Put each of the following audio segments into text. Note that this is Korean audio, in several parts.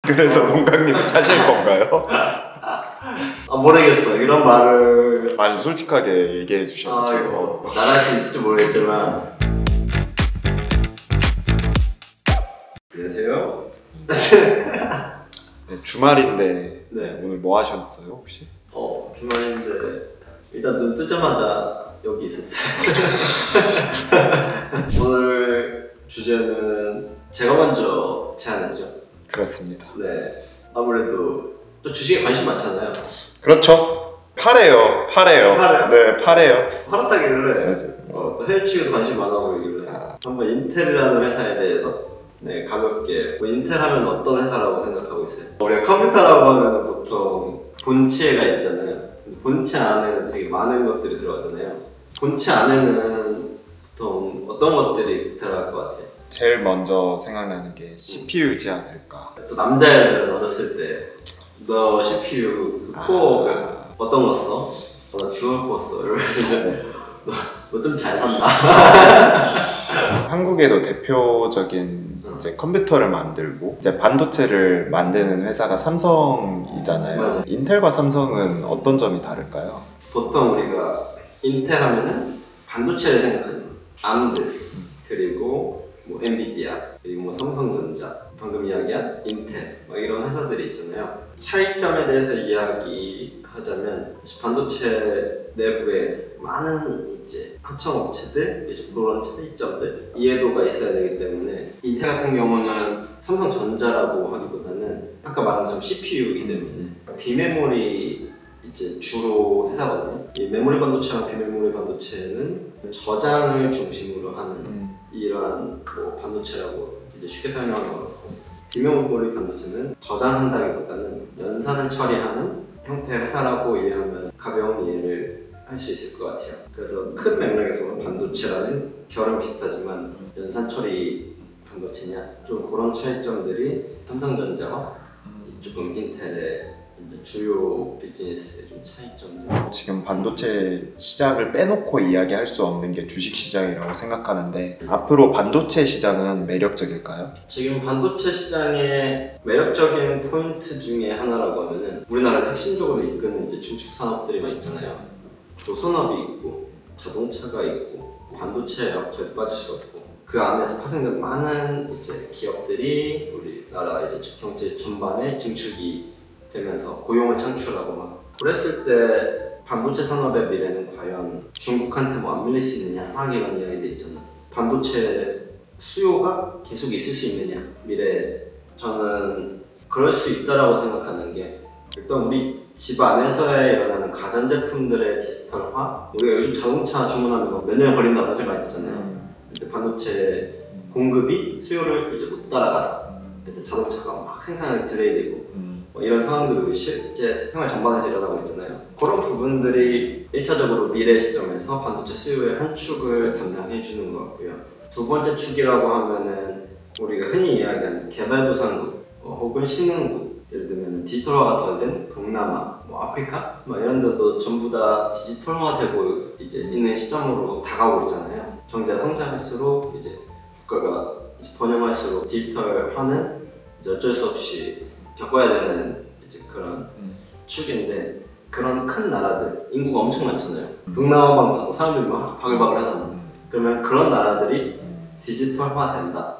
그래서 동강님이 사실 건가요? 모르겠어. 이런 말을 아니 솔직하게 얘기해 주셔야죠. 나갈 수 있을지 모르겠지만. 안녕하세요. 네, 주말인데 네. 오늘 뭐 하셨어요 혹시? 주말인데 일단 눈 뜨자마자 여기 있었어요. 오늘 주제는 제가 먼저 제안했죠. 그렇습니다. 네. 아무래도 또 주식에 관심 많잖아요. 그렇죠. 파래요. 파래요? 네, 파래요. 파랗다길래 네. 또 해외 취급도 관심 많아 보이길래 한번 인텔이라는 회사에 대해서 가볍게 인텔 하면 어떤 회사라고 생각하고 있어요? 우리가 컴퓨터라고 하면 보통 본체가 있잖아요. 본체 안에는 되게 많은 것들이 들어가잖아요. 본체 안에는 보통 어떤 것들이 들어갈 것 같아요? 제일 먼저 생각나는 게 CPU지 않을까. 또 남자애들은 어렸을 때 너 CPU 코어 어떤 거 써? 나 듀얼 코어 써. 이러면서 너 좀 잘 산다. 한국에도 대표적인 이제 컴퓨터를 만들고 이제 반도체를 만드는 회사가 삼성이잖아요. 맞아요. 인텔과 삼성은 어떤 점이 다를까요? 보통 우리가 인텔 하면은 반도체를 생각하죠. 암드 그리고 뭐 엔비디아 그리고 뭐 삼성전자 방금 이야기한 인텔 막 이런 회사들이 있잖아요. 차이점에 대해서 이야기하자면 반도체 내부에 많은 이제 합성업체들 이제 그런 차이점들 이해도가 있어야 되기 때문에 인텔 같은 경우는 삼성전자라고 하기보다는 아까 말한 것처럼 CPU이기 때문에 비메모리 이제 주로 회사거든요. 이 메모리 반도체랑 비메모리 반도체는 저장을 중심으로 하는 이러한 뭐 반도체라고 이제 쉽게 설명하는 거고, 비메모리 반도체는 저장한다기보다는 연산을 처리하는 형태의 회사라고 이해하면 가벼운 이해를 할 수 있을 것 같아요. 그래서 큰 맥락에서 보면 반도체라는 결은 비슷하지만 연산 처리 반도체냐 좀 그런 차이점들이 삼성전자와 조금 인텔의 이제 주요 비즈니스의 좀 차이점들. 지금 반도체 시장을 빼놓고 이야기할 수 없는 게 주식 시장이라고 생각하는데 앞으로 반도체 시장은 매력적일까요? 지금 반도체 시장의 매력적인 포인트 중에 하나라고 하면은 우리나라를 핵심적으로 이끄는 이제 중축 산업들이 있잖아요. 조선업이 있고 자동차가 있고 반도체 업체도 빠질 수 없고 그 안에서 파생된 많은 이제 기업들이 우리나라 이제 경제 전반에 진출이 되면서 고용을 창출하고 막 그랬을 때 반도체 산업의 미래는 과연 중국한테 뭐 안 밀릴 수 있느냐 막 이런 이야기들이 있잖아요. 반도체 수요가 계속 있을 수 있느냐 미래에 저는 그럴 수 있다라고 생각하는 게 일단 우리 집 안에서의 일어나는 가전제품들의 디지털화 우리가 요즘 자동차 주문하면 몇 년 걸린다고 소리 많이 듣잖아요. 근데 반도체 공급이 수요를 이제 못 따라가서 그래서 자동차가 막 생산이 딜레이되고 뭐 이런 상황들이 실제 생활 전반에서 일어나고 있잖아요. 그런 부분들이 1차적으로 미래 시점에서 반도체 수요의 한 축을 담당해 주는 것 같고요. 두 번째 축이라고 하면은 우리가 흔히 이야기하는 개발도상국 혹은 신흥국 예를 들면 디지털화가 덜 된 동남아, 뭐 아프리카 뭐 이런 데도 전부 다 디지털화되고 이제 있는 시점으로 다가오고 있잖아요. 경제가 성장할수록 이제 국가가 이제 번영할수록 디지털화는 이제 어쩔 수 없이 겪어야 되는 이제 그런 축인데 그런 큰 나라들 인구가 엄청 많잖아요. 동남아만 가도 사람들이 막 바글바글 하잖아. 그러면 그런 나라들이 디지털화 된다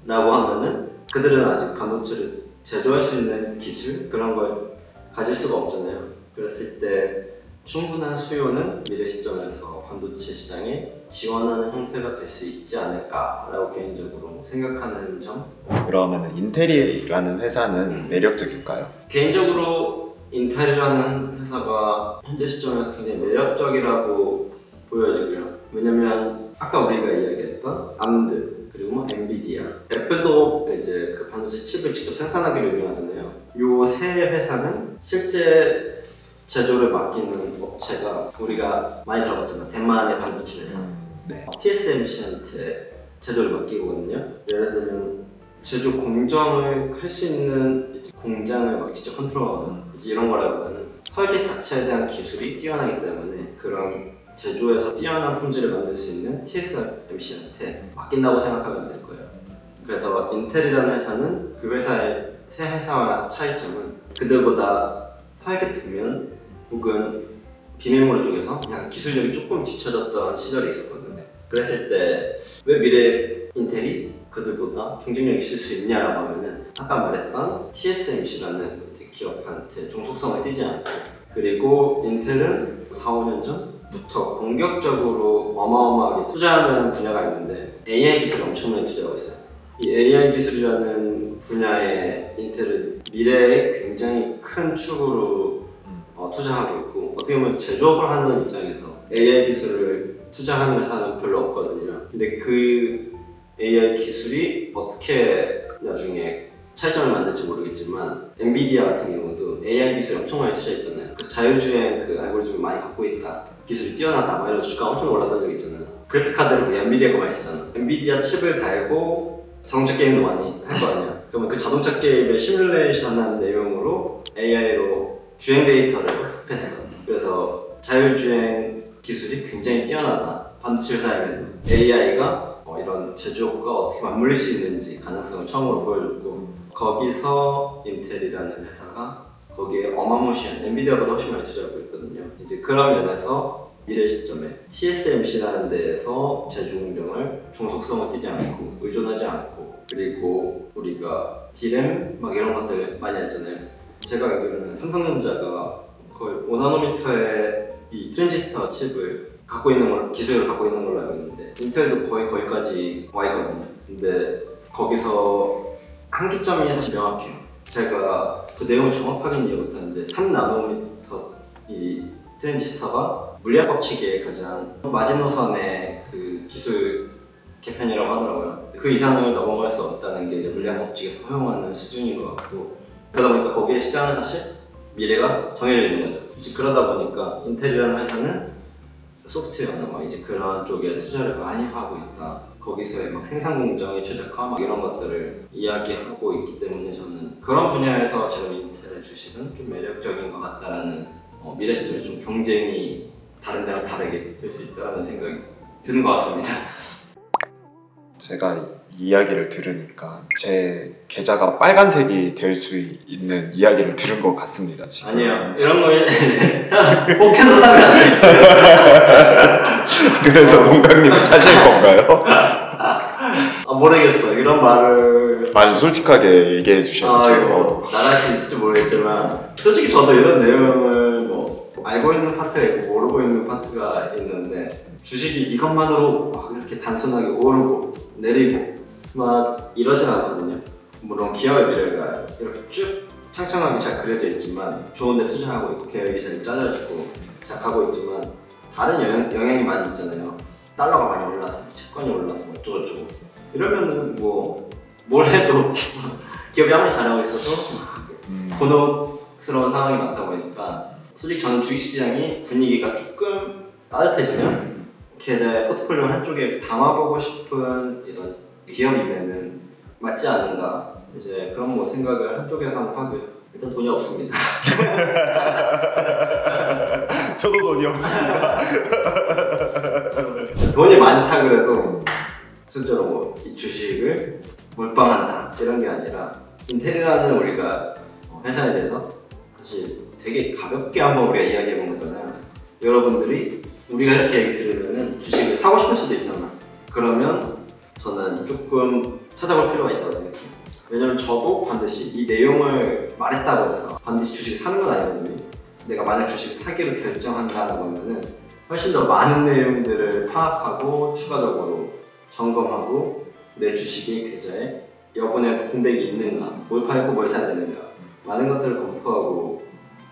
라고 하면은 그들은 아직 반도체를 제조할 수 있는 기술 그런 걸 가질 수가 없잖아요. 그랬을 때 충분한 수요는 미래 시점에서 반도체 시장에 지원하는 형태가 될 수 있지 않을까라고 개인적으로 생각하는 점. 그러면 인텔이라는 회사는 매력적일까요? 개인적으로 인텔이라는 회사가 현재 시점에서 굉장히 매력적이라고 보여지고요. 왜냐면 아까 우리가 이야기했던 암드 그리고 뭐 엔비디아, 애플도 이제 그 반도체 칩을 직접 생산하기로 유명하잖아요. 요 세 회사는 실제 제조를 맡기는 업체가 우리가 많이 들어봤잖아. 대만의 반도체 회사. TSMC한테 제조를 맡기거든요. 예를 들면 제조 공정을 할 수 있는 공장을 막 직접 컨트롤하는 이런 거라기보다는 설계 자체에 대한 기술이 뛰어나기 때문에 그런 제조에서 뛰어난 품질을 만들 수 있는 TSMC한테 맡긴다고 생각하면 될 거예요. 그래서 인텔이라는 회사는 그 회사의 새 회사와 차이점은 그들보다 사회적 비면 혹은 비밀번호 쪽에서 그냥 기술력이 조금 뒤처졌던 시절이 있었거든요. 그랬을 때 왜 미래 인텔이 그들보다 경쟁력이 있을 수 있냐라고 하면은 아까 말했던 TSMC라는 기업한테 종속성을 띄지 않고, 그리고 인텔은 4, 5년 전부터 공격적으로 어마어마하게 투자하는 분야가 있는데 AI 기술에 엄청나게 투자하고 있어요. 이 AI 기술이라는 분야에 인텔은 미래에 굉장히 큰 축으로 투자하고 있고, 어떻게 보면 제조업을 하는 입장에서 AI 기술을 투자하는 회사는 별로 없거든요. 근데 그 AI 기술이 어떻게 나중에 차이점을 만들지 모르겠지만 엔비디아 같은 경우도 AI 기술에 엄청나게 투자했잖아요. 그래서 자율주행 그 알고리즘을 많이 갖고 있다, 기술이 뛰어나다 막 이런 주가가 엄청 올랐던 적이 있잖아요. 그래픽카드를 엔비디아가 많이 쓰잖아. 엔비디아 칩을 달고 자동차 게임도 많이 할 거 아니야. 그러면 그 자동차 게임의 시뮬레이션한 내용으로 AI로 주행 데이터를 학습했어. 그래서 자율주행 기술이 굉장히 뛰어나다, 반도체 회사에는 AI가 이런 제조업과 어떻게 맞물릴 수 있는지 가능성을 처음으로 보여줬고, 거기서 인텔이라는 회사가 거기에 어마무시한 엔비디아보다 훨씬 많이 투자하고 있거든요. 이제 그런 면에서 미래 시점에 TSMC라는 데에서 제조 공정을 종속성을 띄지 않고 의존하지 않고, 그리고 우리가 D램 막 이런 것들 많이 하잖아요. 제가 알기로는 삼성전자가 거의 5나노미터의 이 트랜지스터 칩을 갖고 있는 걸, 기술을 갖고 있는 걸로 알고 있는데 인텔도 거의 거기까지 와 있거든요. 근데 거기서 한계점이 사실 명확해요. 제가 그 내용을 정확하게는 이해 못하는데 3나노미터 이 트랜지스터가 물리학 법칙의 가장 마지노선의 그 기술 개편이라고 하더라고요. 그 이상을 넘어갈 수 없다는 게 이제 물리학 법칙에서 허용하는 수준인 것 같고, 그러다 보니까 거기에 시장은 사실 미래가 정해져 있는 거죠. 이제 그러다 보니까 인텔이라는 회사는 소프트웨어나 막 이제 그런 쪽에 투자를 많이 하고 있다. 거기서의 막 생산 공정의 최적화 막 이런 것들을 이야기하고 있기 때문에 저는 그런 분야에서 지금 인텔의 주식은 좀 매력적인 것 같다라는 미래 시점에 좀 경쟁이 다른 데랑 다르게 될 수 있다는 생각이 드는 것 같습니다. 제가 이 이야기를 들으니까 제 계좌가 빨간색이 될 수 있는 이야기를 들은 것 같습니다. 지금. 아니요, 이런 거 이제 꼭 해서 사면 안 돼요. 그래서 동강님이 사실 건가요? 모르겠어. 이런 말을 아주 솔직하게 얘기해 주셔야죠. 나갈 수 있을지 모르겠지만 솔직히 저도 이런 내용을 뭐 알고 있는 파트가 있고 모르고 있는 파트가 있는데, 주식이 이것만으로 막 이렇게 단순하게 오르고 내리고 막 이러진 않거든요. 물론 기업의 미래가 이렇게 쭉 창창하게 잘 그려져 있지만, 좋은 데 투자하고 있고 계획이 잘 짜져지고 잘 가고 있지만 다른 영향이 많이 있잖아요. 달러가 많이 올라서 채권이 올라서 뭐 어쩌고저쩌고 이러면은 뭐 뭘 해도 기업이 아무리 잘하고 있어도 곤혹스러운 상황이 많다 보니까, 솔직히 저는 주식시장이 분위기가 조금 따뜻해지면 계좌의 포트폴리오 한쪽에 담아보고 싶은 이런 기업이면은 맞지 않은가, 이제 그런 뭐 생각을 한쪽에서 하고요. 일단 돈이 없습니다. 저도 돈이 없습니다. 돈이 많다 그래도 실제로 뭐 이 주식을 몰빵한다 이런 게 아니라, 인텔이라는 우리가 회사에 대해서 사실 되게 가볍게 한번 우리가 이야기해 본 거잖아요. 여러분들이 우리가 이렇게 얘기 들으면은 주식을 사고 싶을 수도 있잖아. 그러면 저는 조금 찾아볼 필요가 있다고 생각해요. 왜냐면 저도 반드시 이 내용을 말했다고 해서 반드시 주식을 사는 건 아니거든요. 내가 만약 주식을 사기로 결정한다는 거면은 훨씬 더 많은 내용들을 파악하고 추가적으로 점검하고 내 주식의 계좌에 여분의 공백이 있는가, 뭘 팔고 뭘 사야 되는가, 많은 것들을 검토하고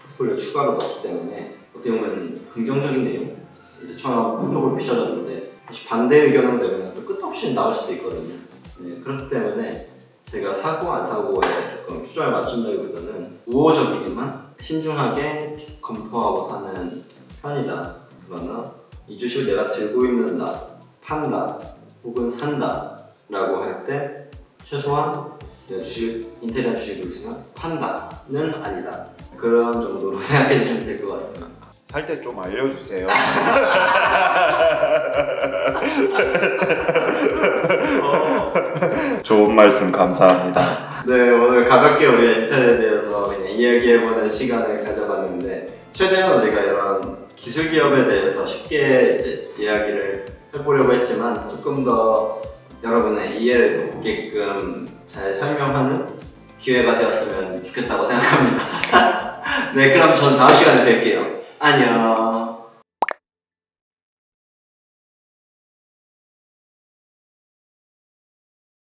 포트폴리오 추가로 넣기 때문에 어떻게 보면 긍정적인 내용, 이제 처음 한쪽으로 비춰졌는데 다시 반대 의견으로 내면 또 끝도 없이 나올 수도 있거든요. 네, 그렇기 때문에 제가 사고 안 사고에 조금 초점을 맞춘다기보다는 우호적이지만 신중하게 검토하고 사는 편이다. 그러나 이 주식을 내가 들고 있는다, 판다, 혹은 산다 라고 할 때 최소한 내가 인텔이라는 주식을 들고 있으면 판다는 아니다. 그런 정도로 생각해 주시면 될 것 같습니다. 살 때 좀 알려주세요. 좋은 말씀 감사합니다. 네, 오늘 가볍게 우리가 인터넷에 대해서 그냥 이야기해보는 시간을 가져봤는데 최대한 우리가 이런 기술 기업에 대해서 쉽게 이제 이야기를 해보려고 했지만 조금 더 여러분의 이해를 돕게끔 잘 설명하는 기회가 되었으면 좋겠다고 생각합니다. 네, 그럼 전 다음 시간에 뵐게요. 안녕.